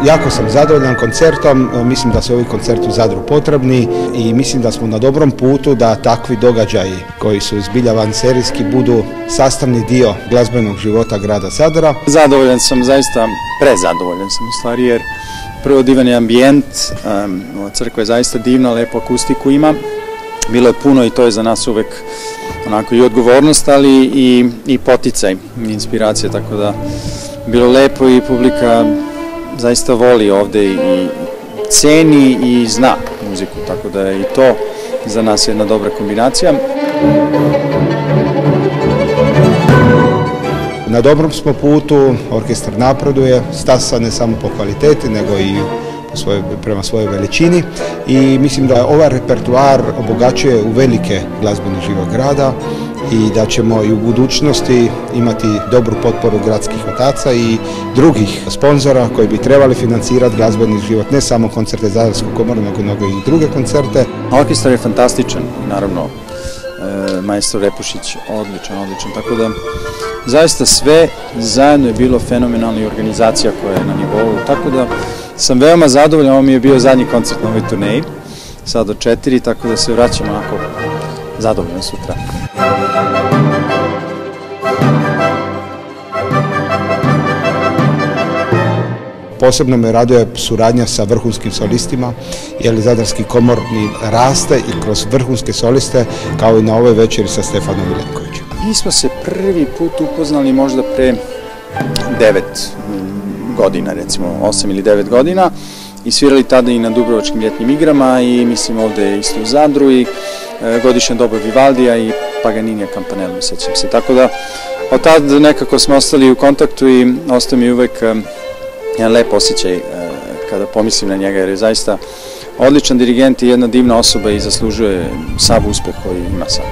Jako sam zadovoljan koncertom, mislim da su ovi koncerti u Zadru potrebni i mislim da smo na dobrom putu da takvi događaji koji su zbilja vanserijski budu sastavni dio glazbenog života grada Zadra. Zadovoljan sam, zaista prezadovoljan sam u stvari, jer prvo divan je ambijent, crkva je zaista divna, lepu akustiku ima, bilo je puno i to je za nas uvek onako i odgovornost, ali i poticaj, i inspiracija, tako da bilo lepo i publika zaista voli ovde i ceni i zna muziku, tako da je i to za nas jedna dobra kombinacija. Na dobrom smo putu, orkestar napreduje, stasa ne samo po kvaliteti, nego i prema svojoj veličini i mislim da ovaj repertoar obogaćuje u velike glazbeni život grada i da ćemo i u budućnosti imati dobru potporu gradskih otaca i drugih sponzora koji bi trebali financirati glazbeni život, ne samo koncerte Zadarskog komore, nego i druge koncerte. Orkestar je fantastičan, naravno, maestro Repušić odličan, tako da zaista sve zajedno je bilo fenomenalna organizacija koja je na nivou, tako da sam veoma zadovoljan. Ovo mi je bio zadnji koncert na ovoj turneji, sad do 4, tako da se vraćam onako zadovoljan sutra. Posebno me raduje suradnja sa vrhunskim solistima, jer Zadarski komorni raste i kroz vrhunske soliste, kao i na ovoj večeri sa Stefanom Milenkovićem. Mi smo se prvi put upoznali možda pre 9 godina, recimo 8 ili 9 godina, i svirali tada i na Dubrovačkim ljetnim igrama i mislim ovde isto u Zadru i godišnja doba Vivaldija i Paganinija Campanella, sećam se. Tako da od tada nekako smo ostali u kontaktu i ostao mi uvek jedan lep osjećaj kada pomislim na njega, jer je zaista odličan dirigent i jedna divna osoba i zaslužuje sav uspeh koji ima sad.